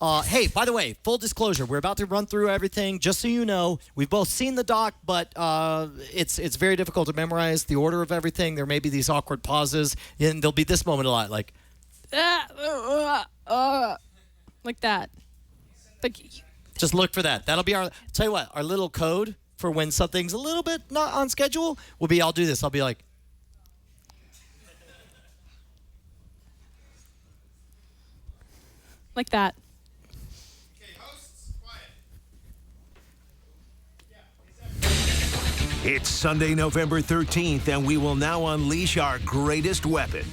Hey, by the way, full disclosure, we're about to run through everything. Just so you know, we've both seen the doc, but it's very difficult to memorize the order of everything. There may be these awkward pauses, and there'll be this moment a lot, like like that. Like, just look for that. That'll be our. Tell you what, our little code for when something's a little bit not on schedule will be. I'll do this. I'll be like. Like that. It's Sunday, November 13th, and we will now unleash our greatest weapon.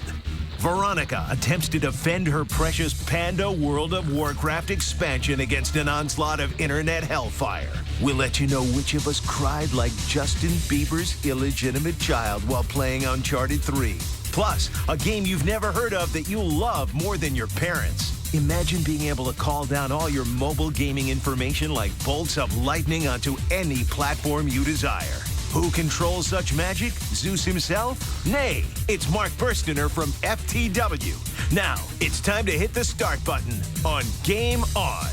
Veronica attempts to defend her precious Panda World of Warcraft expansion against an onslaught of internet hellfire. We'll let you know which of us cried like Justin Bieber's illegitimate child while playing Uncharted 3. Plus, a game you've never heard of that you'll love more than your parents. Imagine being able to call down all your mobile gaming information like bolts of lightning onto any platform you desire. Who controls such magic? Zeus himself? Nay, it's Mark Burstiner from FTW. Now, it's time to hit the start button on Game On.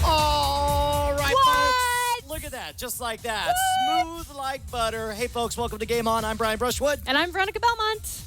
All right, folks. Look at that. Just like that. What? Smooth like butter. Hey, folks. Welcome to Game On. I'm Brian Brushwood. And I'm Veronica Belmont.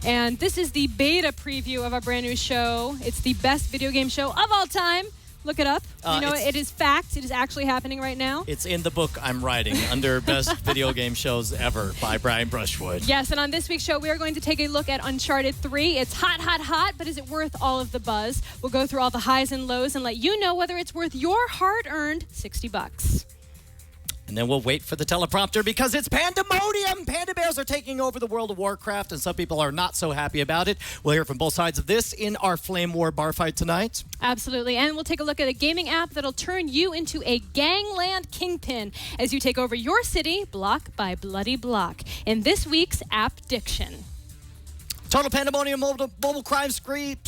And this is the beta preview of our brand new show. It's the best video game show of all time. Look it up. It is fact. It is actually happening right now. It's in the book I'm writing under Best Video Game Shows Ever by Brian Brushwood. Yes, and on this week's show, we are going to take a look at Uncharted 3. It's hot, hot, hot, but is it worth all of the buzz? We'll go through all the highs and lows and let you know whether it's worth your hard-earned $60. And then we'll wait for the teleprompter because it's pandemonium. Panda bears are taking over the World of Warcraft, and some people are not so happy about it. We'll hear from both sides of this in our Flame War bar fight tonight. Absolutely. And we'll take a look at a gaming app that'll turn you into a gangland kingpin as you take over your city block by bloody block in this week's App Diction. Total Pandemonium mobile crime spree.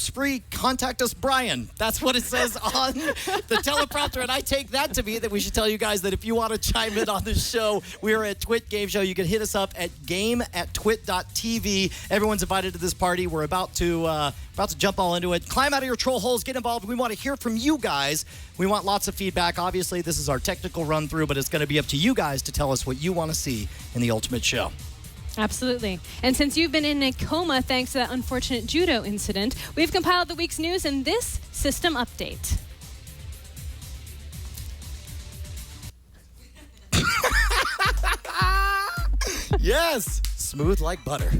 Contact us, Brian. That's what it says on the teleprompter. And I take that to be that we should tell you guys that if you want to chime in on this show, we are at TWiT Game Show. You can hit us up at game@twit.tv. Everyone's invited to this party. We're about to jump all into it. Climb out of your troll holes. Get involved. We want to hear from you guys. We want lots of feedback. Obviously, this is our technical run through, but it's going to be up to you guys to tell us what you want to see in the ultimate show. Absolutely. And since you've been in a coma thanks to that unfortunate judo incident, we've compiled the week's news in this system update. Yes, smooth like butter.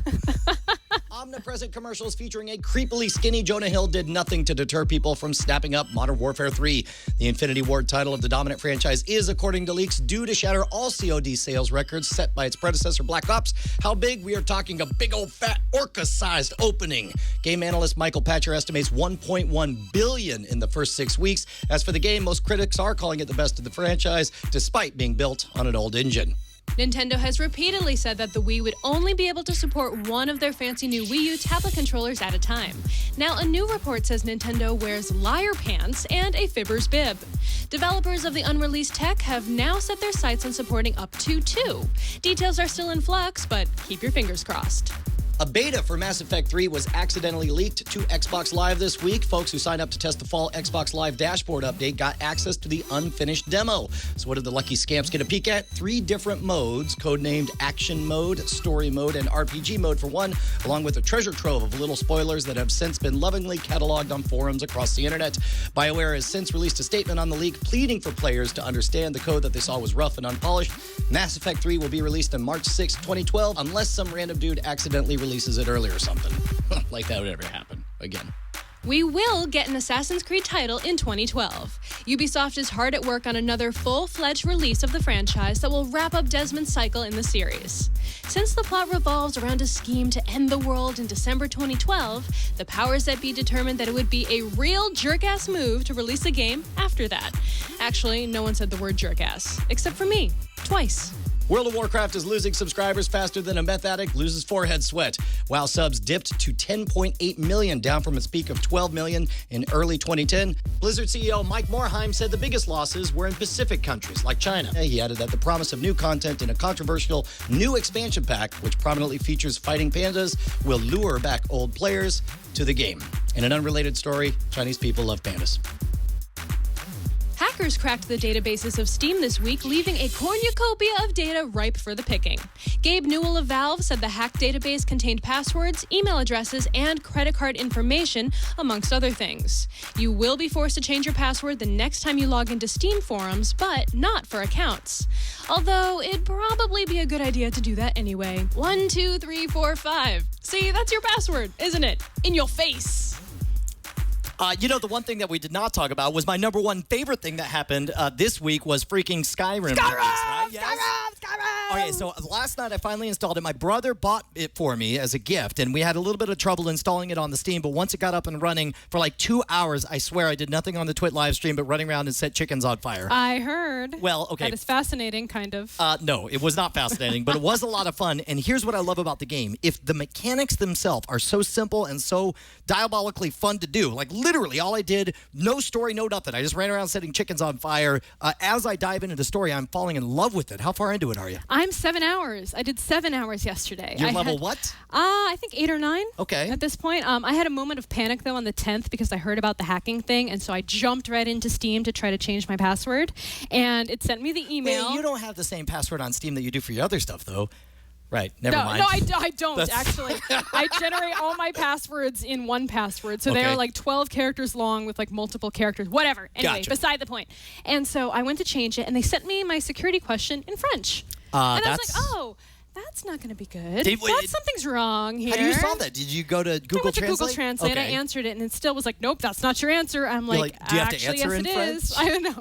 Omnipresent commercials featuring a creepily skinny Jonah Hill did nothing to deter people from snapping up Modern Warfare 3. The Infinity Ward title of the dominant franchise is, according to leaks, due to shatter all COD sales records set by its predecessor Black Ops. How big? We are talking a big old fat orca-sized opening. Game analyst Michael Patcher estimates $1.1 billion in the first 6 weeks. As for the game, most critics are calling it the best of the franchise, despite being built on an old engine. Nintendo has repeatedly said that the Wii would only be able to support one of their fancy new Wii U tablet controllers at a time. Now, a new report says Nintendo wears liar pants and a fibber's bib. Developers of the unreleased tech have now set their sights on supporting up to 2. Details are still in flux, but keep your fingers crossed. A beta for Mass Effect 3 was accidentally leaked to Xbox Live this week. Folks who signed up to test the fall Xbox Live dashboard update got access to the unfinished demo. So what did the lucky scamps get a peek at? 3 different modes, codenamed Action Mode, Story Mode, and RPG Mode for one, along with a treasure trove of little spoilers that have since been lovingly cataloged on forums across the internet. BioWare has since released a statement on the leak pleading for players to understand the code that they saw was rough and unpolished. Mass Effect 3 will be released on March 6, 2012, unless some random dude accidentally releases it early or something. Like that would ever happen again. We will get an Assassin's Creed title in 2012. Ubisoft is hard at work on another full-fledged release of the franchise that will wrap up Desmond's cycle in the series. Since the plot revolves around a scheme to end the world in December 2012, the powers that be determined that it would be a real jerk-ass move to release the game after that. Actually, no one said the word jerk-ass, except for me, twice. World of Warcraft is losing subscribers faster than a meth addict loses forehead sweat. WoW subs dipped to 10.8 million, down from its peak of 12 million in early 2010. Blizzard CEO Mike Morhaime said the biggest losses were in Pacific countries like China. He added that the promise of new content in a controversial new expansion pack, which prominently features fighting pandas, will lure back old players to the game. In an unrelated story, Chinese people love pandas. Hackers cracked the databases of Steam this week, leaving a cornucopia of data ripe for the picking. Gabe Newell of Valve said the hacked database contained passwords, email addresses, and credit card information, amongst other things. You will be forced to change your password the next time you log into Steam forums, but not for accounts. Although, it'd probably be a good idea to do that anyway. 1, 2, 3, 4, 5. See, that's your password, isn't it? In your face. The one thing that we did not talk about was my number one favorite thing that happened this week was freaking Skyrim. Right? Yes? Skyrim! Okay, so last night I finally installed it. My brother bought it for me as a gift, and we had a little bit of trouble installing it on the Steam, but once it got up and running for like 2 hours, I swear I did nothing on the TWiT live stream but running around and set chickens on fire. I heard. Well, okay. That is fascinating, kind of. No, it was not fascinating, but it was a lot of fun, and here's what I love about the game. If the mechanics themselves are so simple and so diabolically fun to do, like literally all I did, no story, no nothing. I just ran around setting chickens on fire. As I dive into the story, I'm falling in love with it. How far into it are you? I'm 7 hours. I did 7 hours yesterday. You're level what? I think 8 or 9. Okay. At this point. I had a moment of panic, though, on the 10th because I heard about the hacking thing, and so I jumped right into Steam to try to change my password, and it sent me the email. Wait, you don't have the same password on Steam that you do for your other stuff, though. Right, never mind. No, I don't, actually. I generate all my passwords in one password. So they're like 12 characters long with like multiple characters, whatever. Anyway, beside the point. And so I went to change it, and they sent me my security question in French. And I was like, oh, that's not going to be good. Something's wrong here. How do you solve that? Did you go to Google Translate? I went to Google Translate. Okay. I answered it, and it still was like, nope, that's not your answer. I'm like, do you have to actually, answer yes, in it French? is. I don't know.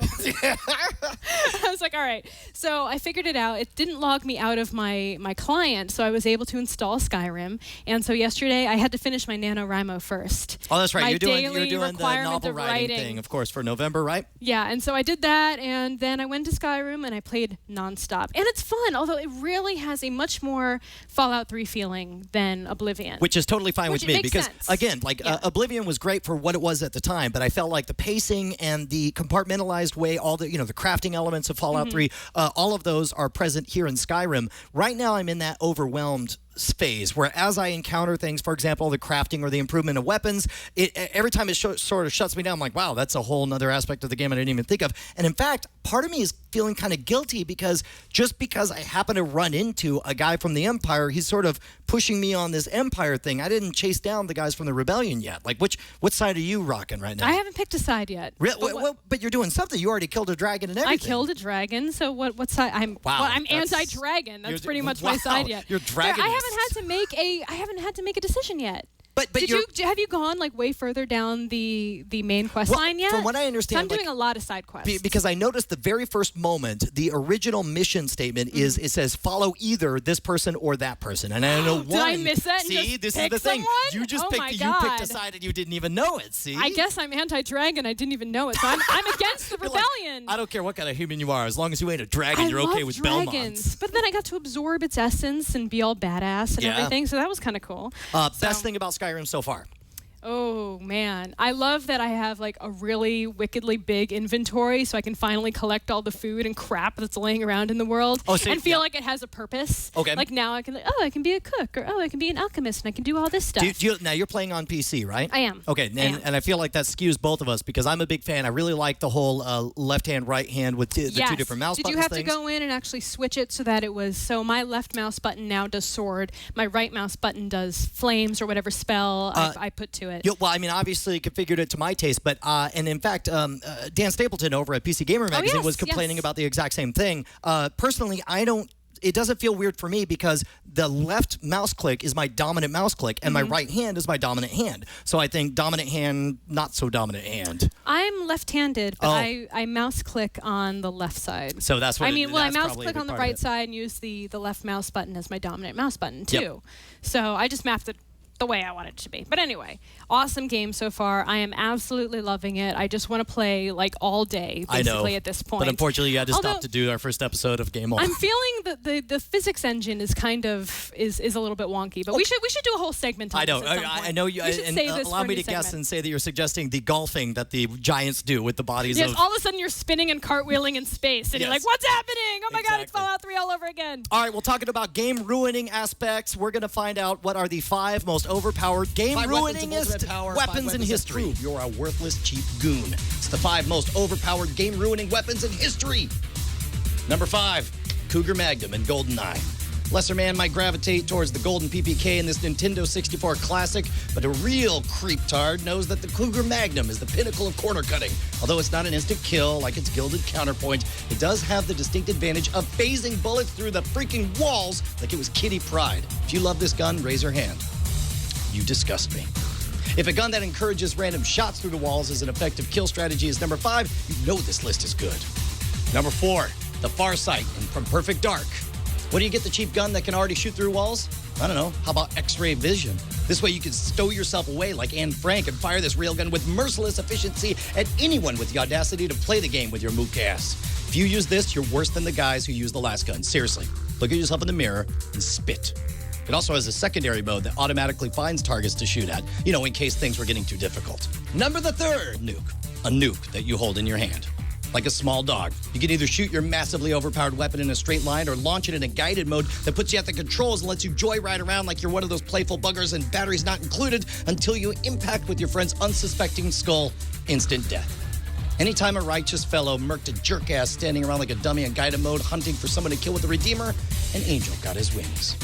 I was like, all right. So I figured it out. It didn't log me out of my client, so I was able to install Skyrim. And so yesterday, I had to finish my NaNoWriMo first. Oh, that's right. You're doing the novel writing thing, of course, for November, right? Yeah, and so I did that, and then I went to Skyrim, and I played nonstop. And it's fun, although it really has a much more Fallout 3 feeling than Oblivion. Which is totally fine with me because, sense. Again, Oblivion was great for what it was at the time, but I felt like the pacing and the compartmentalized way, all the, the crafting elements of Fallout 3, all of those are present here in Skyrim. Right now, I'm in that overwhelmed phase where as I encounter things, for example, the crafting or the improvement of weapons, every time it sort of shuts me down, I'm like, wow, that's a whole nother aspect of the game I didn't even think of. And in fact, part of me is feeling kind of guilty because just because I happen to run into a guy from the Empire, he's sort of pushing me on this Empire thing. I didn't chase down the guys from the Rebellion yet. Like, what side are you rocking right now? I haven't picked a side yet. Really? But you're doing something. You already killed a dragon and everything. I killed a dragon, so what side? I'm anti-dragon. That's pretty much my side yet. You're dragonist. I haven't had to make a decision yet. But have you gone like way further down the main quest line yet? From what I understand, I'm doing a lot of side quests. Because I noticed the very first moment, the original mission statement is it says follow either this person or that person, and I don't know Did I miss that? See, this is the thing. Someone? You just picked a side and you didn't even know it. See, I guess I'm anti-dragon. I didn't even know it, so I'm against the rebellion. I don't care what kind of human you are, as long as you ain't a dragon, you're okay with Belmonts. But then I got to absorb its essence and be all badass and everything, so that was kind of cool. Best thing about Skyrim so far. Oh, man. I love that I have like a really wickedly big inventory so I can finally collect all the food and crap that's laying around in the world and feel like it has a purpose. Okay. Like now I can be a cook, or I can be an alchemist and I can do all this stuff. Now you're playing on PC, right? I am. Okay, and I feel like that skews both of us because I'm a big fan. I really like the whole left hand, right hand with the two different mouse buttons. Did you have to go in and actually switch it so that it was, so my left mouse button now does sword, my right mouse button does flames or whatever spell I put to it. Well, I mean, obviously configured it to my taste, but and in fact, Dan Stapleton over at PC Gamer Magazine was complaining about the exact same thing. Personally, it doesn't feel weird for me because the left mouse click is my dominant mouse click and my right hand is my dominant hand. So I think dominant hand, not so dominant hand. I'm left-handed, but I mouse click on the left side. So that's what I mouse click on the right side and use the left mouse button as my dominant mouse button too. Yep. So I just mapped it the way I want it to be. But anyway, awesome game so far. I am absolutely loving it. I just want to play like all day, basically, at this point. But unfortunately, you had to stop to do our first episode of Game On. I'm feeling that the physics engine is kind of is a little bit wonky. But we should do a whole segment on this at some point. I know you. And allow me to guess and say that you're suggesting the golfing that the giants do with the bodies of. Yes, all of a sudden you're spinning and cartwheeling in space, and you're like, what's happening? Oh my God, it's Fallout 3 all over again. All right, well, talking about game-ruining aspects, we're going to find out what are the 5 most overpowered game-ruiningest weapons in history. You're a worthless, cheap goon. It's the 5 most overpowered game-ruining weapons in history. Number 5, Cougar Magnum and GoldenEye. Lesser man might gravitate towards the Golden PPK in this Nintendo 64 classic, but a real creeptard knows that the Cougar Magnum is the pinnacle of corner cutting. Although it's not an instant kill like its gilded counterpoint, it does have the distinct advantage of phasing bullets through the freaking walls like it was Kitty Pryde. If you love this gun, raise your hand. You disgust me. If a gun that encourages random shots through the walls is an effective kill strategy is number 5, you know this list is good. Number 4, the Farsight and From Perfect Dark. What do you get the cheap gun that can already shoot through walls? I don't know. How about X-ray vision? This way you can stow yourself away like Anne Frank and fire this railgun with merciless efficiency at anyone with the audacity to play the game with your mook ass. If you use this, you're worse than the guys who use the last gun. Seriously, look at yourself in the mirror and spit. It also has a secondary mode that automatically finds targets to shoot at, in case things were getting too difficult. Number the 3rd, Nuke. A nuke that you hold in your hand. Like a small dog. You can either shoot your massively overpowered weapon in a straight line or launch it in a guided mode that puts you at the controls and lets you joyride around like you're one of those playful buggers and batteries not included until you impact with your friend's unsuspecting skull. Instant death. Anytime a righteous fellow murked a jerk-ass standing around like a dummy in guided mode hunting for someone to kill with the Redeemer, an angel got his wings.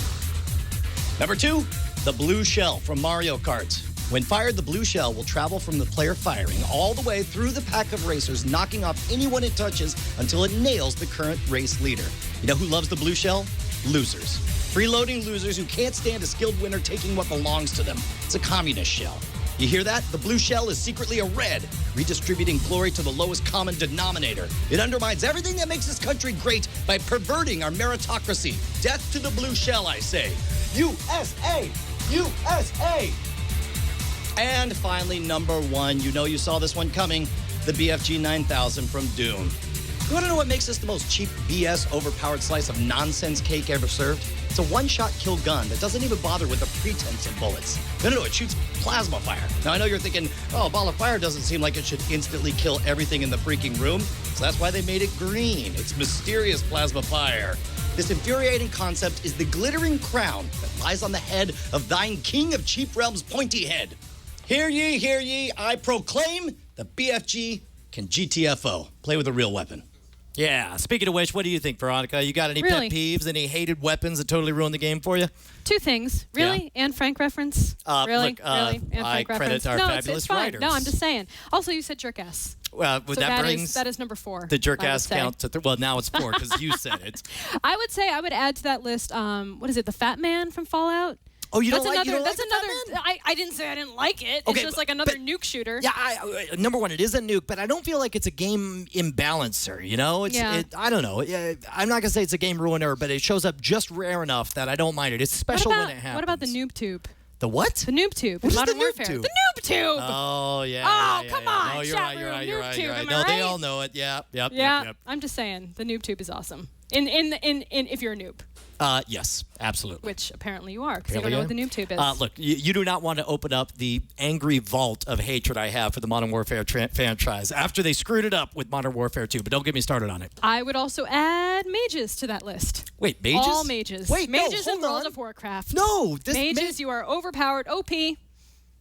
Number 2, the blue shell from Mario Kart. When fired, the blue shell will travel from the player firing all the way through the pack of racers, knocking off anyone it touches until it nails the current race leader. You know who loves the blue shell? Losers. Freeloading losers who can't stand a skilled winner taking what belongs to them. It's a communist shell. You hear that? The blue shell is secretly a red, redistributing glory to the lowest common denominator. It undermines everything that makes this country great by perverting our meritocracy. Death to the blue shell, I say. USA! USA! And finally, number 1, you saw this one coming, the BFG 9000 from Doom. You want to know what makes this the most cheap BS overpowered slice of nonsense cake ever served? It's a one-shot kill gun that doesn't even bother with the pretense of bullets. No, it shoots plasma fire. Now, I know you're thinking, a ball of fire doesn't seem like it should instantly kill everything in the freaking room. So that's why they made it green. It's mysterious plasma fire. This infuriating concept is the glittering crown that lies on the head of thine king of cheap realms' pointy head. Hear ye, I proclaim the BFG can GTFO. Play with a real weapon. Yeah, speaking of which, what do you think, Veronica? You got any pet peeves, any hated weapons that totally ruined the game for you? 2 things. Really? Yeah. Anne Frank reference? Really? Look, Anne I Frank credit reference? our No, fabulous it's fine. writers. No, I'm just saying. Also, you said jerk-ass. Well, So that brings that is number 4. the jerk-ass count to well, now it's 4 because you said it. I would say I would add to that list, what is it, the Fat Man from Fallout? Oh, you don't that's like another. the That's another. I didn't say I didn't like it. Okay, it's just like another nuke shooter. Yeah, number 1, it is a nuke, but I don't feel like it's a game imbalancer. I don't know. I'm not gonna say it's a game ruiner, but it shows up just rare enough that I don't mind it. It's special when it happens. What about the noob tube? The what? The noob tube. What is Modern the noob Warfare. tube? The noob tube. Oh yeah. Oh, yeah, come yeah. on, No, you're chat right. You're room, right. You're noob right. tube, You're right. am I No, they right? all know it. Yeah. Yeah. I'm just saying the noob tube is awesome. In if you're a noob. Yes, absolutely. Which apparently you are, because you don't know what the noob tube is. Look, you do not want to open up the angry vault of hatred I have for the Modern Warfare franchise after they screwed it up with Modern Warfare 2, but don't get me started on it. I would also add mages to that list. Wait, mages? All mages. Wait, mages no, in hold World on. of Warcraft. No. Mages, you are overpowered. OP.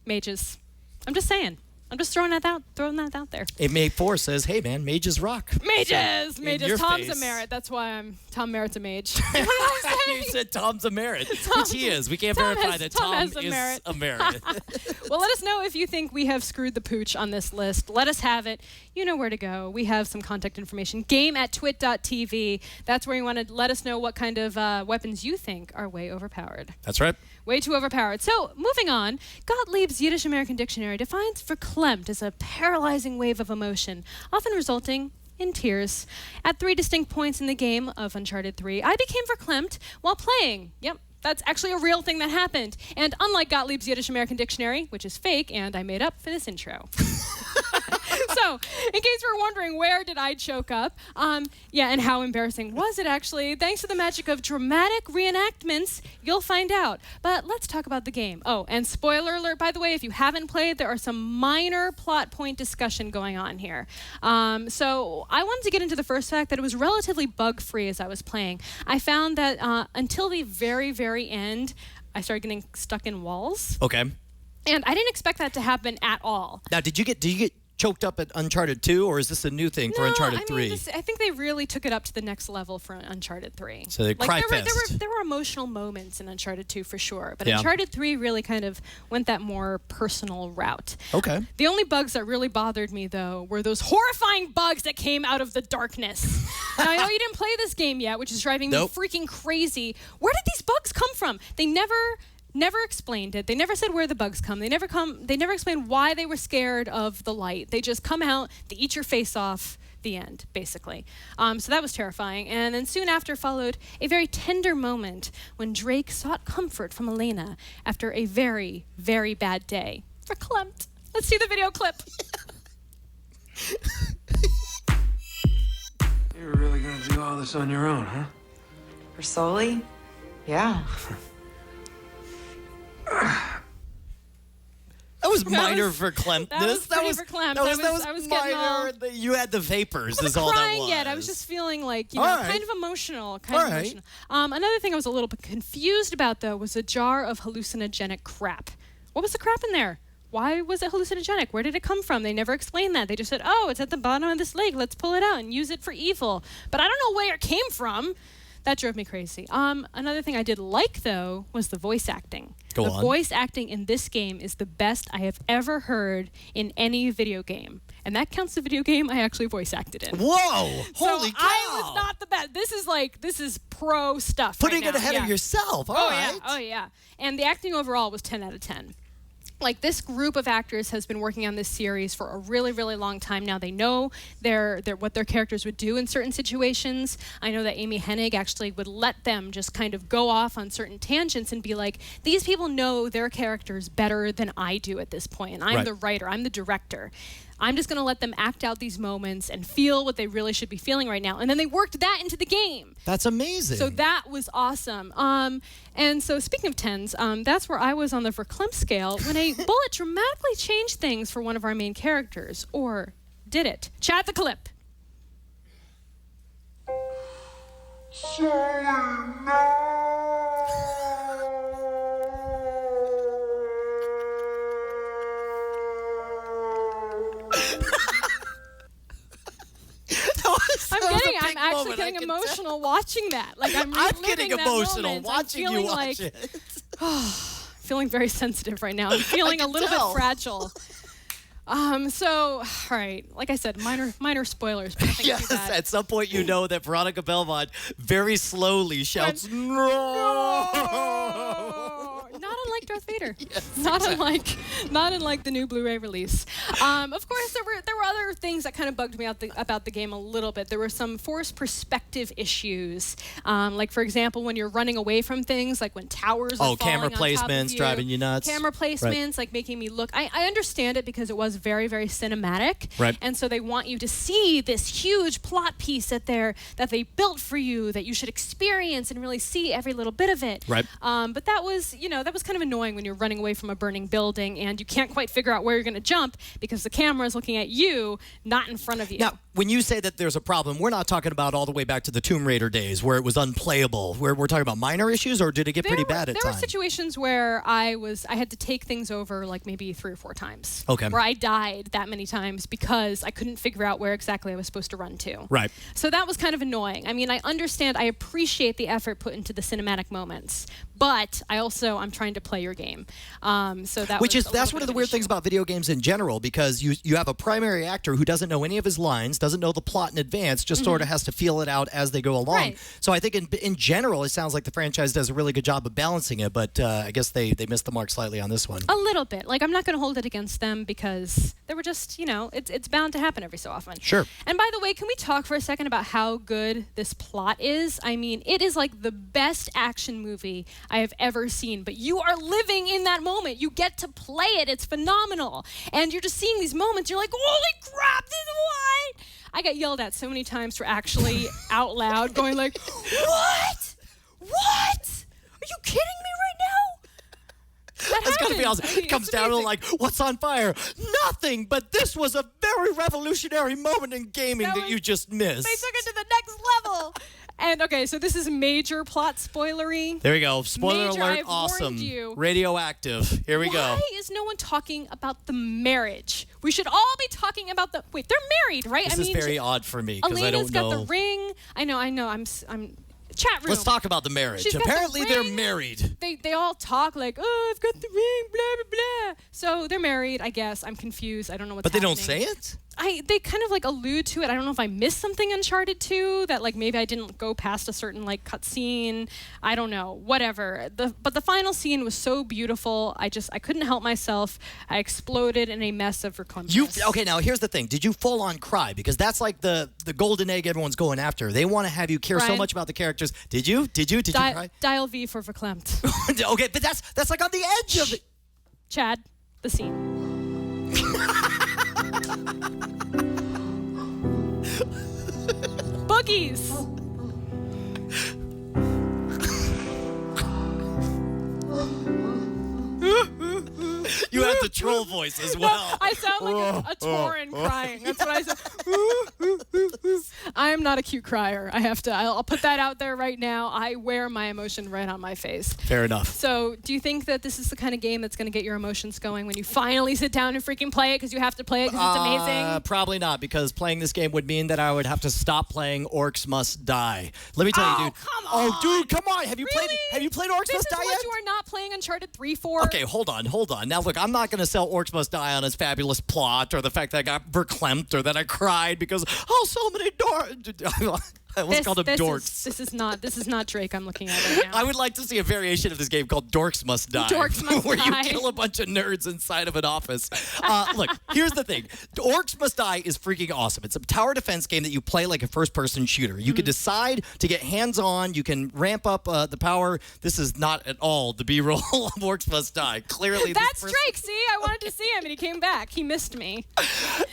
Mages. I'm just saying. I'm just throwing that out there. May 4 says, "Hey man, mages rock." Mages, So, mages. in your Tom's face. a merit. That's why Tom Merritt's a mage. You said Tom's a merit, which he is. We can't verify that Tom has is a merit. a merit. Well, let us know if you think we have screwed the pooch on this list. Let us have it. You know where to go. We have some contact information. game@twit.tv. That's where you want to let us know what kind of weapons you think are way overpowered. That's right. Way too overpowered. So, moving on, Gottlieb's Yiddish American Dictionary defines verklempt as a paralyzing wave of emotion, often resulting in tears. At 3 distinct points in the game of Uncharted 3, I became verklempt while playing. Yep, That's actually a real thing that happened. And unlike Gottlieb's Yiddish American Dictionary, which is fake and I made up for this intro. So, in case you're wondering, where did I choke up? Yeah, and how embarrassing was it actually? Thanks to the magic of dramatic reenactments, you'll find out. But let's talk about the game. Oh, and spoiler alert, by the way, if you haven't played, there are some minor plot point discussion going on here. So, I wanted to get into the first fact that it was relatively bug-free as I was playing. I found that until the very, very end, I started getting stuck in walls. Okay. And I didn't expect that to happen at all. Now, did you get choked up at Uncharted 2, or is this a new thing for Uncharted 3? I think they really took it up to the next level for Uncharted 3. So they cry-fest. There were emotional moments in Uncharted 2 for sure, but Uncharted 3 really kind of went that more personal route. Okay. The only bugs that really bothered me, though, were those horrifying bugs that came out of the darkness. Now, I know you didn't play this game yet, which is driving me freaking crazy. Where did these bugs come from? They never explained it. They never said where the bugs come. They never explained why they were scared of the light. They just come out, they eat your face off, the end, basically. So that was terrifying. And then soon after followed a very tender moment when Drake sought comfort from Elena after a very, very bad day. Verklempt. Let's see the video clip. You're really gonna do all this on your own, huh? For Sully? Yeah. That was minor verklemptness. That was verklempt. That was minor. You had the vapors. I wasn't crying yet. I was just feeling like, kind of emotional. Another thing I was a little bit confused about, though, was a jar of hallucinogenic crap. What was the crap in there? Why was it hallucinogenic? Where did it come from? They never explained that. They just said, oh, it's at the bottom of this lake. Let's pull it out and use it for evil. But I don't know where it came from. That drove me crazy. Another thing I did like, though, was the voice acting. The voice acting in this game is the best I have ever heard in any video game. And that counts the video game I actually voice acted in. Whoa! Holy so cow! I was not the best. This is pro stuff. Putting right it ahead of yourself. All right. Oh, yeah. And the acting overall was 10 out of 10. Like, this group of actors has been working on this series for a really, really long time now. They know what their characters would do in certain situations. I know that Amy Hennig actually would let them just kind of go off on certain tangents and be like, these people know their characters better than I do at this point. And I'm the writer. I'm the director. I'm just going to let them act out these moments and feel what they really should be feeling right now. And then they worked that into the game. That's amazing. So that was awesome. And so speaking of tens, that's where I was on the verklempt scale when a bullet dramatically changed things for one of our main characters. Or did it? Chat the clip. I'm actually getting emotional watching that. Like, I'm getting emotional watching you watch it. Feeling very sensitive right now. I'm feeling a little bit fragile. So, all right, like I said, minor spoilers. But yes, at some point you know that Veronica Belmont very slowly shouts, no! Not unlike Darth Vader. Yes, not unlike the new Blu-ray release. Of course, there were other things that kind of bugged me out about the game a little bit. There were some forced perspective issues, like for example, when you're running away from things, like when towers are falling camera on top of placements you, driving you nuts. Camera placements, like making me look. I understand it because it was very, very cinematic, right? And so they want you to see this huge plot piece that they built for you that you should experience and really see every little bit of it, right? But that was kind of annoying when you're running away from a burning building and you can't quite figure out where you're going to jump because the camera is looking at you, not in front of you. Now, when you say that there's a problem, we're not talking about all the way back to the Tomb Raider days where it was unplayable. We're talking about minor issues, or did it get pretty bad at times? There were situations where I had to take things over like maybe 3 or 4 times. Okay. Where I died that many times because I couldn't figure out where exactly I was supposed to run to. Right. So that was kind of annoying. I mean, I appreciate the effort put into the cinematic moments, but I'm trying to play your game. So that's one of the weird things about video games in general, because you have a primary actor who doesn't know any of his lines, doesn't know the plot in advance, just sort of has to feel it out as they go along. Right. So I think in general, it sounds like the franchise does a really good job of balancing it, but I guess they missed the mark slightly on this one. A little bit. Like, I'm not going to hold it against them because they were just, it's bound to happen every so often. Sure. And by the way, can we talk for a second about how good this plot is? I mean, it is like the best action movie I have ever seen, but you are living in that moment. You get to play it. It's phenomenal. And you're just seeing these moments. You're like, holy crap, this is what? I got yelled at so many times for actually out loud going like, what? What? Are you kidding me right now? That's gotta be awesome. It comes down to like, what's on fire? Nothing, but this was a very revolutionary moment in gaming that you just missed. They took it to the next level. And okay, so this is major plot spoilery. There we go. Spoiler Major, alert, I've awesome. warned you. Radioactive. Here we go. Why is no one talking about the marriage? We should all be talking about the... Wait, they're married, right? This is very odd for me because I don't know. Elena's got the ring. I know. I'm chat room. Let's talk about the marriage. She's got the Apparently they're ring. married. They all talk like, oh, I've got the ring, blah, blah, blah. So they're married, I guess. I'm confused. I don't know what's happening. But they don't say it? They kind of like allude to it. I don't know if I missed something Uncharted 2 that like maybe I didn't go past a certain like cutscene. I don't know. Whatever. But the final scene was so beautiful. I couldn't help myself. I exploded in a mess of reclumbness. Okay, now here's the thing. Did you full on cry? Because that's like the golden egg everyone's going after. They want to have you care so Brian? much about the characters. Did you cry? Dial V for verklempt. Okay, but that's like on the edge of it. Chad, the scene. Boogies. You have the troll voice as well. I sound like a Tauren crying. That's what I sound. I am not a cute crier. I'll put that out there right now. I wear my emotion right on my face. Fair enough. So do you think that this is the kind of game that's going to get your emotions going when you finally sit down and freaking play it because you have to play it because it's amazing? Probably not, because playing this game would mean that I would have to stop playing Orcs Must Die. Let me tell you, dude. Come on. Oh, dude, come on. Have you Really? played Orcs Must Die This is yet? what you are not playing Uncharted 3 for? Okay, hold on. Now, look, I'm not going to sell Orcs Must Die on its fabulous plot or the fact that I got verklempt or that I cried because, so many doors. I almost called them dorks. This is not Drake I'm looking at right now. I would like to see a variation of this game called Dorks Must Die. Dorks Must where Die. you kill a bunch of nerds inside of an office. Look, here's the thing. Orcs Must Die is freaking awesome. It's a tower defense game that you play like a first-person shooter. You can decide to get hands-on. You can ramp up the power. This is not at all the B-roll of Orcs Must Die. Clearly, That's Drake. See, I wanted to see him, and he came back. He missed me.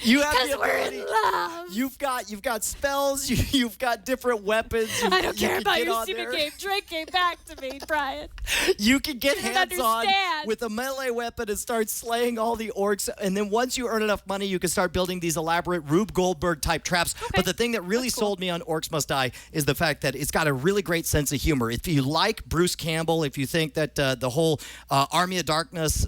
You have Because the we're ability. in love. You've got spells. You've got different weapons. I don't care about your on stupid there. game. Drake came back to me, Brian. You can get You don't hands-on understand. with a melee weapon and start slaying all the orcs. And then once you earn enough money, you can start building these elaborate Rube Goldberg-type traps. Okay. But the thing that really sold me on Orcs Must Die is the fact that it's got a really great sense of humor. If you like Bruce Campbell, if you think that the whole Army of Darkness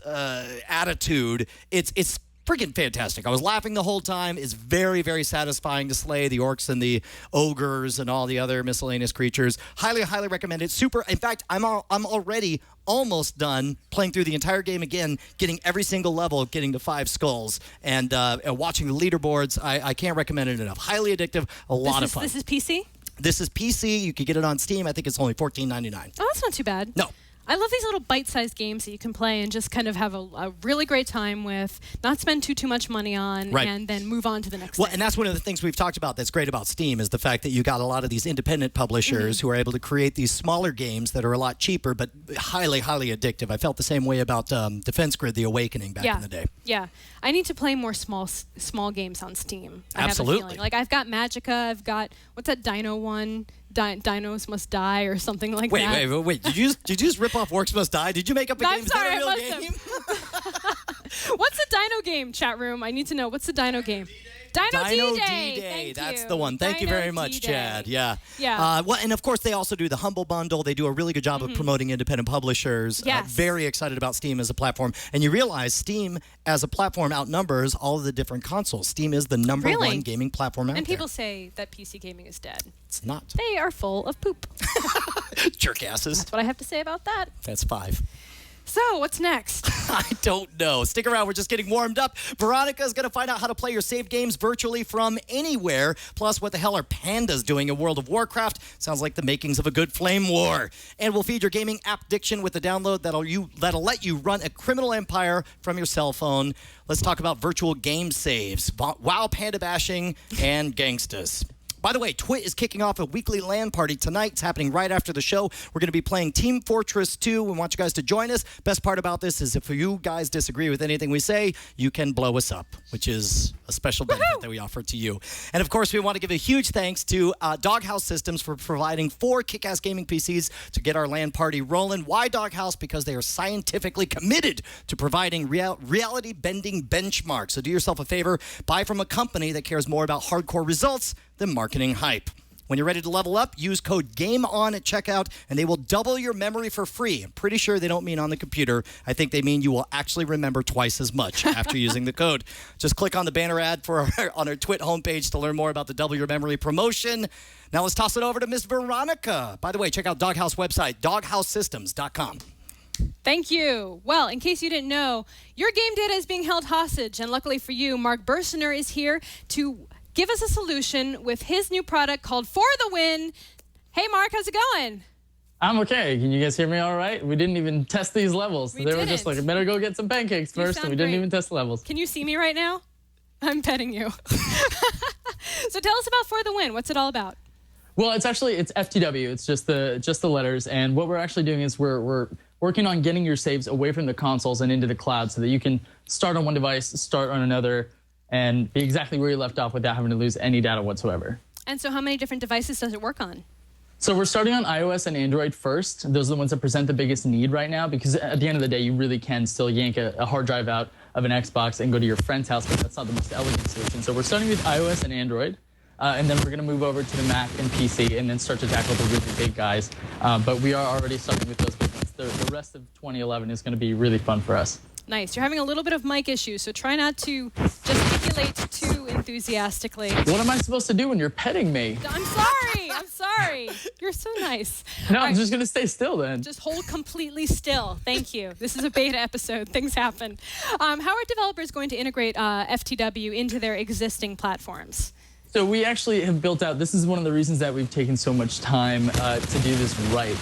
attitude, it's freaking fantastic. I was laughing the whole time. It's very, very satisfying to slay the orcs and the ogres and all the other miscellaneous creatures. Highly, highly recommend it. Super. In fact, I'm already almost done playing through the entire game again, getting every single level, getting to 5 skulls, and watching the leaderboards. I can't recommend it enough. Highly addictive. A lot of fun. This is PC? This is PC. You can get it on Steam. I think it's only $14.99. Oh, that's not too bad. No. I love these little bite-sized games that you can play and just kind of have a really great time with, not spend too much money on, Right. and then move on to the next Well, thing. and that's one of the things we've talked about that's great about Steam is the fact that you got a lot of these independent publishers who are able to create these smaller games that are a lot cheaper but highly, highly addictive. I felt the same way about Defense Grid: The Awakening back in the day. Yeah. I need to play more small games on Steam. I Absolutely. have a feeling. Like, I've got Magica, I've got, what's that Dino one? Dinos Must Die or something like that. Wait. Did you just rip off Orcs Must Die? Did you make up a No, game? I'm Is sorry, that a real I game? What's the Dino game, chat room? I need to know. What's the Dino game? Dino D-Day. D-Day. That's you. the one. Thank you Dino very much, D-Day. Chad. Yeah. Yeah. Well, and of course, they also do the Humble Bundle. They do a really good job of promoting independent publishers. Yes. Very excited about Steam as a platform. And you realize Steam as a platform outnumbers all of the different consoles. Steam is the number Really? one gaming platform out And there. people say that PC gaming is dead. It's not. They are full of poop. Jerk asses. That's what I have to say about that. That's 5. So, what's next? I don't know. Stick around. We're just getting warmed up. Veronica is going to find out how to play your saved games virtually from anywhere. Plus, what the hell are pandas doing in World of Warcraft? Sounds like the makings of a good flame war. And we'll feed your gaming app addiction with a download that'll let you run a criminal empire from your cell phone. Let's talk about virtual game saves, WoW panda bashing, and gangstas. By the way, TWiT is kicking off a weekly LAN party tonight. It's happening right after the show. We're going to be playing Team Fortress 2. We want you guys to join us. Best part about this is if you guys disagree with anything we say, you can blow us up, which is a special benefit that we offer to you. And, of course, we want to give a huge thanks to Doghouse Systems for providing 4 kick-ass gaming PCs to get our LAN party rolling. Why Doghouse? Because they are scientifically committed to providing reality-bending benchmarks. So do yourself a favor. Buy from a company that cares more about hardcore results than marketing hype. When you're ready to level up, use code GAMEON at checkout, and they will double your memory for free. I'm pretty sure they don't mean on the computer. I think they mean you will actually remember twice as much after using the code. Just click on the banner ad on our TWiT homepage to learn more about the Double Your Memory promotion. Now let's toss it over to Miss Veronica. By the way, check out Doghouse website, doghousesystems.com. Thank you. Well, in case you didn't know, your game data is being held hostage, and luckily for you, Mark Bersener is here to give us a solution with his new product called For the Win. Hey, Mark, how's it going? I'm okay. Can you guys hear me all right? We didn't even test these levels. They were just like, I better go get some pancakes first, and we didn't even test the levels. Can you see me right now? I'm petting you. So tell us about For the Win. What's it all about? Well, it's FTW. It's just the letters. And what we're actually doing is we're working on getting your saves away from the consoles and into the cloud so that you can start on one device, start on another, and be exactly where you left off without having to lose any data whatsoever. And so how many different devices does it work on? So we're starting on iOS and Android first. Those are the ones that present the biggest need right now because at the end of the day, you really can still yank a hard drive out of an Xbox and go to your friend's house, but that's not the most elegant solution. So we're starting with iOS and Android, and then we're going to move over to the Mac and PC and then start to tackle the really big guys. But we are already starting with those big ones. The rest of 2011 is going to be really fun for us. Nice. You're having a little bit of mic issues, so try not to gesticulate too enthusiastically. What am I supposed to do when you're petting me? I'm sorry. I'm sorry. You're so nice. No, I'm just going to stay still then. Just hold completely still. Thank you. This is a beta episode. Things happen. How are developers going to integrate FTW into their existing platforms? So we actually have built out, this is one of the reasons that we've taken so much time to do this right.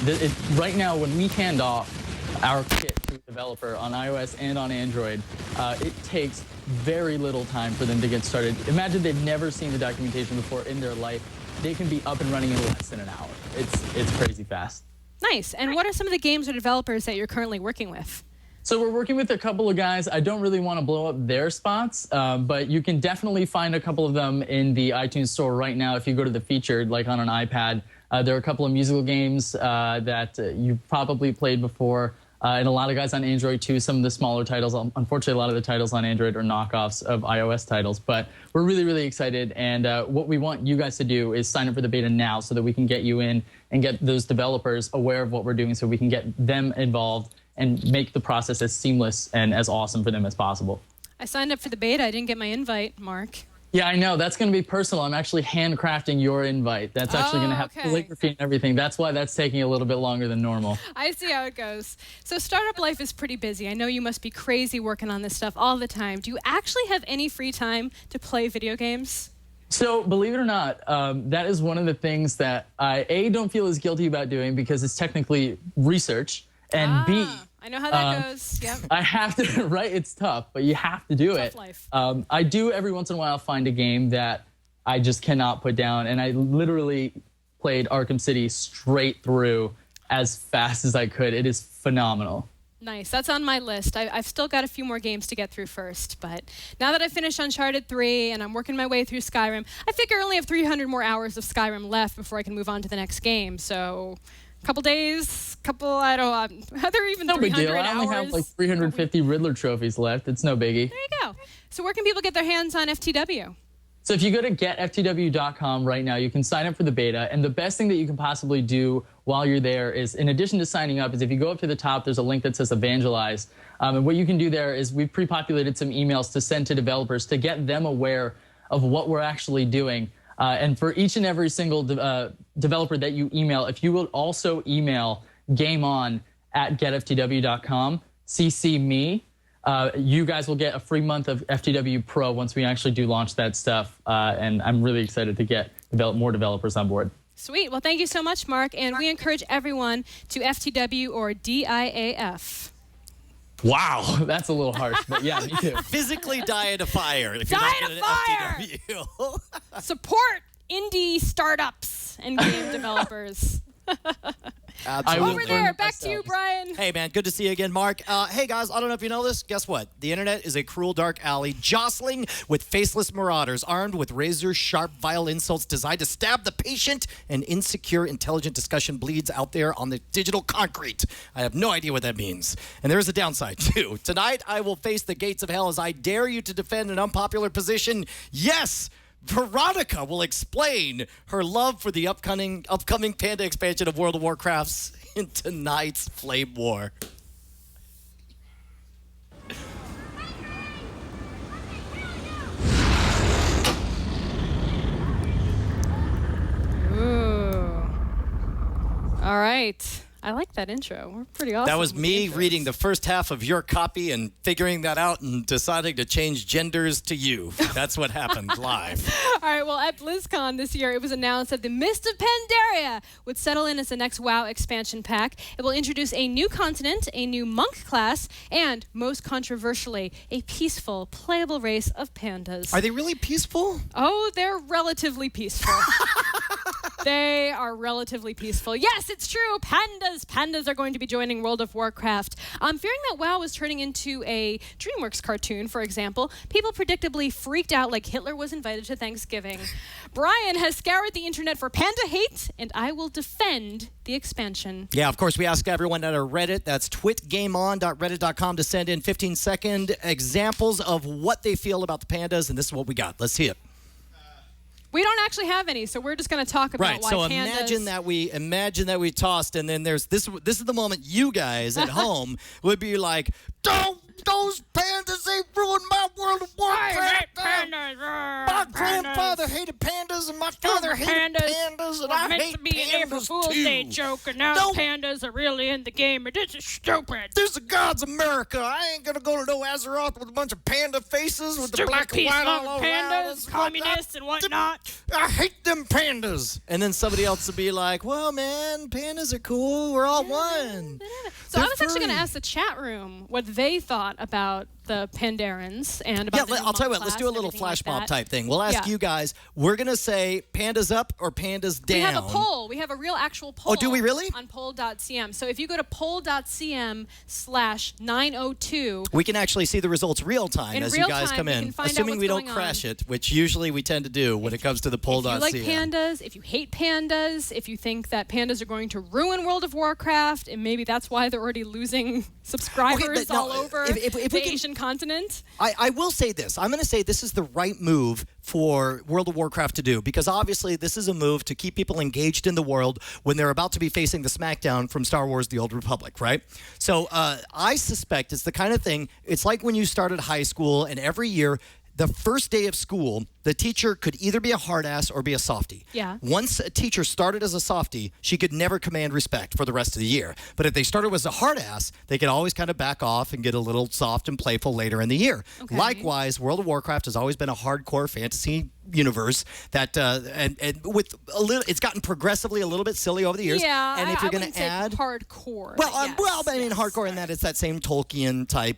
Right now, when we hand off our kit to a developer on iOS and on Android, it takes very little time for them to get started. Imagine they've never seen the documentation before in their life. They can be up and running in less than an hour. It's crazy fast. Nice. And what are some of the games or developers that you're currently working with? So we're working with a couple of guys. I don't really want to blow up their spots, but you can definitely find a couple of them in the iTunes store right now if you go to the featured, like on an iPad. There are a couple of musical games that you've probably played before. And a lot of guys on Android, too. Some of the smaller titles. Unfortunately, a lot of the titles on Android are knockoffs of iOS titles. But we're really, really excited. And what we want you guys to do is sign up for the beta now so that we can get you in and get those developers aware of what we're doing so we can get them involved and make the process as seamless and as awesome for them as possible. I signed up for the beta. I didn't get my invite, Mark. Yeah, I know. That's going to be personal. I'm actually handcrafting your invite. That's actually going to have calligraphy and everything. That's why that's taking a little bit longer than normal. I see how it goes. So startup life is pretty busy. I know you must be crazy working on this stuff all the time. Do you actually have any free time to play video games? So believe it or not, that is one of the things that I, don't feel as guilty about doing because it's technically research, and B, I know how that goes. Yep. I have to, right? It's tough, but you have to do it. Life. I do every once in a while find a game that I just cannot put down, and I literally played Arkham City straight through as fast as I could. It is phenomenal. Nice. That's on my list. I've still got a few more games to get through first, but now that I finished Uncharted 3 and I'm working my way through Skyrim, I figure I only have 300 more hours of Skyrim left before I can move on to the next game. So couple days, I don't know, are there even 300 hours? No big deal. I only have like 350 Riddler trophies left. It's no biggie. There you go. So where can people get their hands on FTW? So if you go to getftw.com right now, you can sign up for the beta. And the best thing that you can possibly do while you're there is, in addition to signing up, is if you go up to the top, there's a link that says Evangelize. And what you can do there is we've pre-populated some emails to send to developers to get them aware of what we're actually doing. And for each and every single developer that you email, if you will also email gameon@getftw.com, CC me. You guys will get a free month of FTW Pro once we actually do launch that stuff. And I'm really excited to get more developers on board. Sweet. Well, thank you so much, Mark. And we encourage everyone to FTW or DIAF. Wow, that's a little harsh, but yeah, me too. Physically die in a fire. If Die you're in a not fire! good at FTW. Support indie startups and game developers. Absolutely. Over there, back to you, Brian. Hey, man, good to see you again, Mark. Hey, guys, I don't know if you know this. Guess what? The internet is a cruel, dark alley jostling with faceless marauders armed with razor-sharp, vile insults designed to stab the patient, and insecure, intelligent discussion bleeds out there on the digital concrete. I have no idea what that means. And there is a downside, too. Tonight, I will face the gates of hell as I dare you to defend an unpopular position. Yes! Veronica will explain her love for the upcoming Panda expansion of World of Warcraft in tonight's Flame War. Ooh. All right. I like that intro. We're pretty awesome. That was me reading the first half of your copy and figuring that out and deciding to change genders to you. That's what happened live. All right, well, at BlizzCon this year, it was announced that the Mist of Pandaria would settle in as the next WoW expansion pack. It will introduce a new continent, a new monk class, and, most controversially, a peaceful, playable race of pandas. Are they really peaceful? Oh, they're relatively peaceful. They are relatively peaceful. Yes, it's true. Pandas are going to be joining World of Warcraft. Fearing that WoW was turning into a DreamWorks cartoon, for example, people predictably freaked out like Hitler was invited to Thanksgiving. Brian has scoured the internet for panda hate, and I will defend the expansion. Yeah, of course, we ask everyone at our Reddit, that's twitgameon.reddit.com, to send in 15-second examples of what they feel about the pandas, and this is what we got. Let's see it. We don't actually have any, so we're just going to talk about why pandas... imagine that we tossed, and then there's this is the moment you guys at home would be like, don't those pandas, they ruined my World of Warcraft. I hate pandas. My grandfather hated pandas, and my father hated pandas, and I hate to be an April pandas Fool's too. Day joke, and now the pandas are really in the game, and this is stupid. This is God's America. I ain't gonna go to no Azeroth with a bunch of panda faces with Stupid the black and white all over. pandas, communists, and whatnot. I hate them pandas. And then somebody else would be like, well, man, pandas are cool. We're all one. So I was actually going to ask the chat room what they thought about the Pandarans and about I'll tell you what, let's do a little flash mob type thing. We'll ask you guys, we're going to say pandas up or pandas down. We have a poll. We have a real actual poll. Oh, do we really? On poll.cm. So if you go to poll.cm/902. We can actually see the results real time as you guys come in. Assuming we don't crash it, which usually we tend to do when it comes to the poll.cm. If you like pandas, if you hate pandas, if you think that pandas are going to ruin World of Warcraft, and maybe that's why they're already losing subscribers all over the Asian continent. I will say this. I'm going to say this is the right move for World of Warcraft to do, because obviously this is a move to keep people engaged in the world when they're about to be facing the smackdown from Star Wars The Old Republic, right? So I suspect it's the kind of thing, it's like when you started high school and every year, the first day of school, the teacher could either be a hard ass or be a softie. Yeah. Once a teacher started as a softie, she could never command respect for the rest of the year. But if they started as a hard ass, they could always kind of back off and get a little soft and playful later in the year. Okay. Likewise, World of Warcraft has always been a hardcore fantasy universe that and with a little, it's gotten progressively a little bit silly over the years. Yeah, and if you're going to add hardcore. Well, I mean hardcore in that it's that same Tolkien type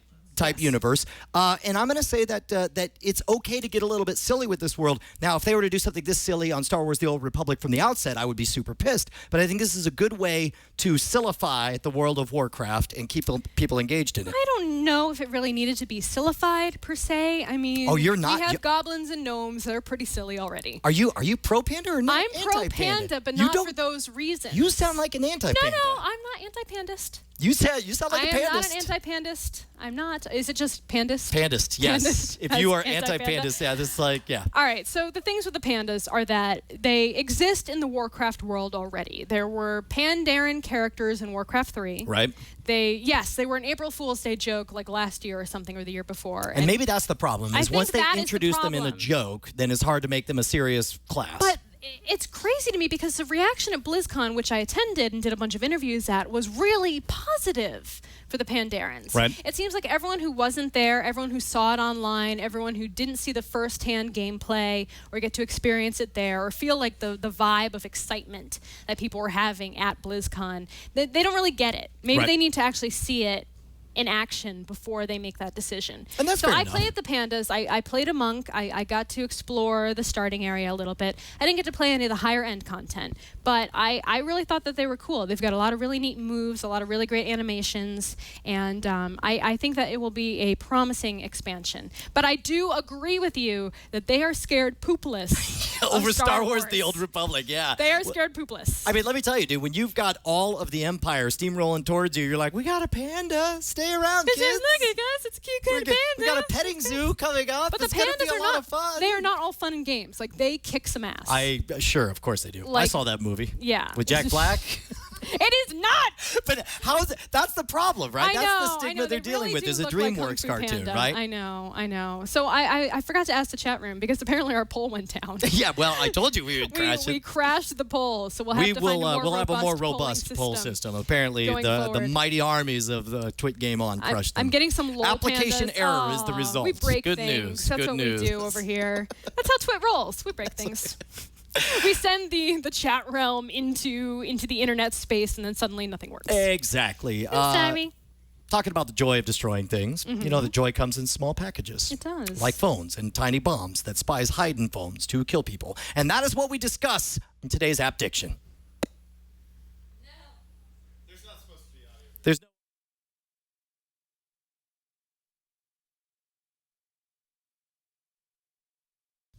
universe. And I'm going to say that that it's okay to get a little bit silly with this world. Now, if they were to do something this silly on Star Wars The Old Republic from the outset, I would be super pissed. But I think this is a good way to sillify the World of Warcraft and keep people engaged in it. I don't know if it really needed to be sillified, per se. I mean, you're not, we have goblins and gnomes that are pretty silly already. Are you pro-panda or not? I'm pro-panda, but not for those reasons. You sound like an anti-panda. No, I'm not anti-pandist. You sound like a pandist. I am not an anti-pandist. I'm not. Is it just pandist? Pandist, yes. Pandist if you are anti-pandist, yeah, this is like, yeah. All right, so the things with the pandas are that they exist in the Warcraft world already. There were Pandaren characters in Warcraft 3. Right. They were an April Fool's Day joke like last year or something, or the year before. And maybe that's the problem, is once they introduce them in a joke, then it's hard to make them a serious class. But it's crazy to me because the reaction at BlizzCon, which I attended and did a bunch of interviews at, was really positive for the Pandarans. Right. It seems like everyone who wasn't there, everyone who saw it online, everyone who didn't see the first-hand gameplay or get to experience it there or feel like the vibe of excitement that people were having at BlizzCon, they don't really get it. Maybe they need to actually see it in action before they make that decision. And that's so fair I enough. played the pandas. I played a monk. I got to explore the starting area a little bit. I didn't get to play any of the higher end content, but I really thought that they were cool. They've got a lot of really neat moves, a lot of really great animations, and I think that it will be a promising expansion. But I do agree with you that they are scared poopless Over of Star Wars: The Old Republic, yeah. They are scared poopless. I mean, let me tell you, dude, when you've got all of the Empire steamrolling towards you, you're like, we got a panda. Stay around, kids. Look at guys, it's a cute kind of panda. We got a petting zoo coming up. But It's the gonna pandas be a are lot not of fun. They are not all fun and games. Like they kick some ass. Sure, of course they do. I Like- saw that movie. Yeah. With Jack Black. It is not. But how is it? That's the problem, right? I know, That's the stigma I know. they're They dealing really with. do Is a look like Kung DreamWorks Fu cartoon, Panda. right? I know. So I forgot to ask the chat room because apparently our poll went down. Yeah, well, I told you we would crash we it. crashed the poll, so we'll have to find a more we'll have a more robust robust poll system. Apparently, going the forward. mighty armies of the TwitGameon crushed them. I'm getting some LOL Application pandas. error is the Aw, result. We break Good things. news. That's Good what news. we do over here. That's how Twit rolls. We break things. We send the chat realm into the internet space, and then suddenly nothing works. Exactly. I'm sorry. Talking about the joy of destroying things, you know, the joy comes in small packages. It does. Like phones and tiny bombs that spies hide in phones to kill people. And that is what we discuss in today's App Diction. No. There's not supposed to be audio. There's no.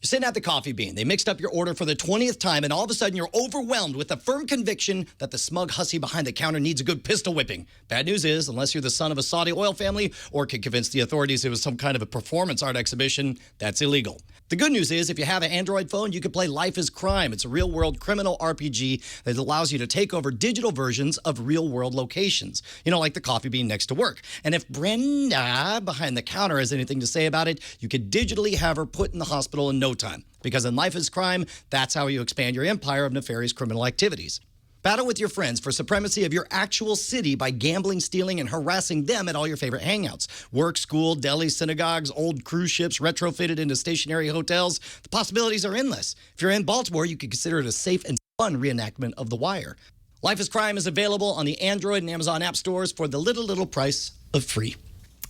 You're sitting at the Coffee Bean. They mixed up your order for the 20th time, and all of a sudden you're overwhelmed with the firm conviction that the smug hussy behind the counter needs a good pistol whipping. Bad news is, unless you're the son of a Saudi oil family or can convince the authorities it was some kind of a performance art exhibition, that's illegal. The good news is, if you have an Android phone, you can play Life is Crime. It's a real-world criminal RPG that allows you to take over digital versions of real-world locations. You know, like the Coffee Bean next to work. And if Brenda behind the counter has anything to say about it, you could digitally have her put in the hospital in no time. Because in Life is Crime, that's how you expand your empire of nefarious criminal activities. Battle with your friends for supremacy of your actual city by gambling, stealing, and harassing them at all your favorite hangouts. Work, school, delis, synagogues, old cruise ships retrofitted into stationary hotels. The possibilities are endless. If you're in Baltimore, you could consider it a safe and fun reenactment of The Wire. Life is Crime is available on the Android and Amazon app stores for the little price of free.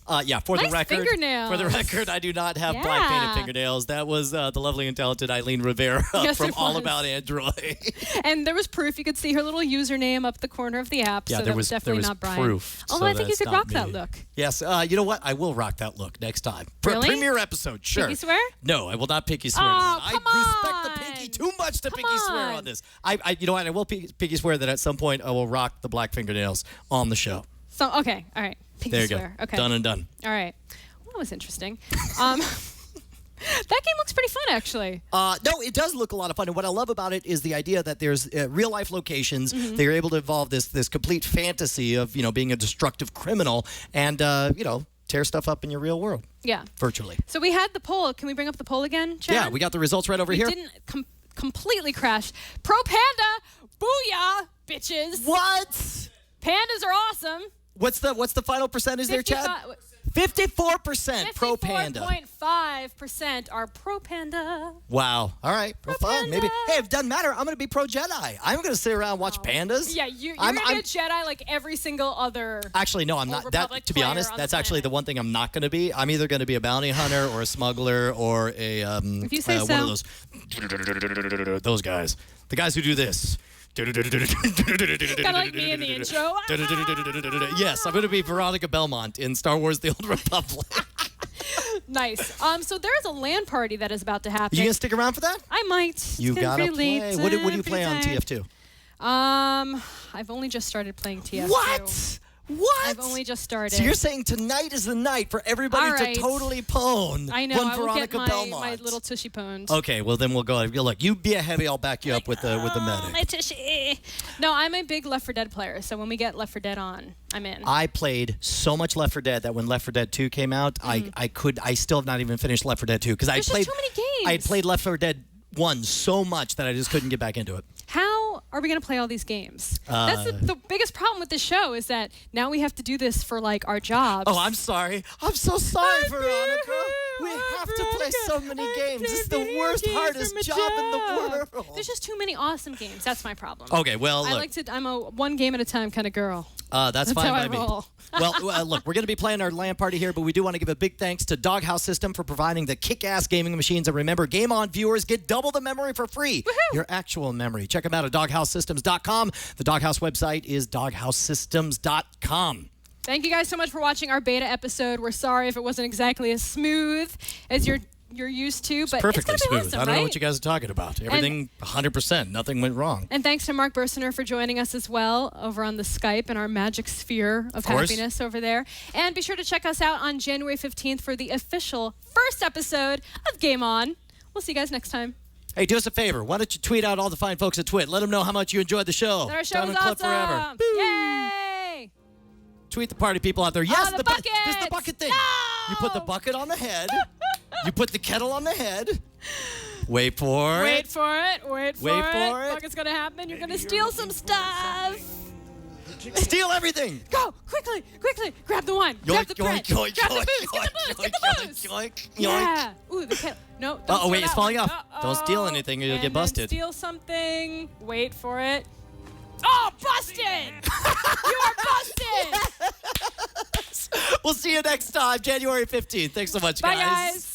For Nice the record, fingernails. I do not have black painted fingernails. That was the lovely and talented Eileen Rivera from All About Android. And there was proof. You could see her little username up the corner of the app. Yeah, so there that was definitely there was not Brian. proof. Although so I think you that's could not rock that me. look. Yes, you know what? I will rock that look next time. Really? Premiere episode, sure. Pinky swear? No, I will not pinky swear. Oh, to that. come I respect the on. pinky too much to Come pinky swear on. on this. You know what? I will pinky swear that at some point I will rock the black fingernails on the show. So okay, all right. Pinky There you swear. go. Okay. Done and done. All right. Well, that was interesting. That game looks pretty fun, actually. No, it does look a lot of fun. And what I love about it is the idea that there's real life locations. Mm-hmm. They're able to evolve this complete fantasy of, being a destructive criminal and, tear stuff up in your real world. Yeah. Virtually. So we had the poll. Can we bring up the poll again, Chad? Yeah, we got the results right over We here. didn't completely crash. Pro Panda, booyah, bitches. What? Pandas are awesome. What's the final percentage there, Chad? 54% pro panda. 54.5% are pro panda. Wow. All right. Well, fine. panda. Maybe. Hey, it doesn't matter. I'm going to be pro Jedi. I'm going to sit around and watch pandas. Yeah, you're I'm- going to I'm- be a Jedi like every single other. Actually, no, I'm Old not. That, Republic to be player honest, on that's the actually the planet. one thing I'm not going to be. I'm either going to be a bounty hunter or a smuggler or a If you say one so. of those guys. The guys who do this. Kind of like me in the intro. Yes, I'm going to be Veronica Belmont in Star Wars: The Old Republic. Nice. So there's a LAN party that is about to happen. You going to stick around for that? I might. It's You getting got to pretty play. late. What do you I'm play on pretty TF2? tired. I've only just started playing TF2. What? What? I've only just started. So you're saying tonight is the night for everybody All right. to totally pwn I know. one I will Veronica get Belmont. my little tushy pwned. Okay, well then we'll go. Look, you be a heavy. I'll back you up with the medic. My tushy. No, I'm a big Left 4 Dead player, so when we get Left 4 Dead on, I'm in. I played so much Left 4 Dead that when Left 4 Dead 2 came out, I still have not even finished Left 4 Dead 2 because I There's played just too many games. I had played Left 4 Dead 1 so much that I just couldn't get back into it. How are we going to play all these games? That's the biggest problem with this show is that now we have to do this for like our jobs. Oh, I'm sorry. I'm so sorry, Veronica. We have to play so many games. It's the worst, hardest job in the world. There's just too many awesome games. That's my problem. Okay, well, look. I'm a one game at a time kind of girl. That's fine how by I me. roll. Well, look, we're going to be playing our LAN party here, but we do want to give a big thanks to Doghouse System for providing the kick-ass gaming machines. And remember, Game On viewers get double the memory for free. Woohoo! Your actual memory. Check them out at doghousesystems.com. The Doghouse website is doghousesystems.com. Thank you guys so much for watching our beta episode. We're sorry if it wasn't exactly as smooth as you're used to, but Perfectly it's gonna be smooth. awesome, I don't know right? what you guys are talking about. Everything 100%. Nothing went wrong. And thanks to Mark Bersener for joining us as well over on the Skype and our magic sphere of happiness over there. And be sure to check us out on January 15th for the official first episode of Game On. We'll see you guys next time. Hey, do us a favor. Why don't you tweet out all the fine folks at TWiT? Let them know how much you enjoyed the show. That our show was Diamond Club awesome. forever. Woo! Yay! Tweet the party people out there. Yes, the this is the buckets! bucket thing. No! You put the bucket on the head. You put the kettle on the head. Wait for Wait it. for it. Wait for Wait it. for it. Bucket's gonna happen. You're gonna steal some stuff. Steal everything. Go quickly, quickly. Grab the wine. Grab the bread. Yoink, Grab yoink, the booze. Get the booze. Get the booze. yoink, yoink. Yeah. Ooh, the kettle. No. Don't Oh, steal wait, it's that falling one. off. Don't steal anything or you'll And get then busted. Steal something. Wait for it. Oh, busted! You are busted! We'll see you next time, January 15th. Thanks so much, Bye, guys.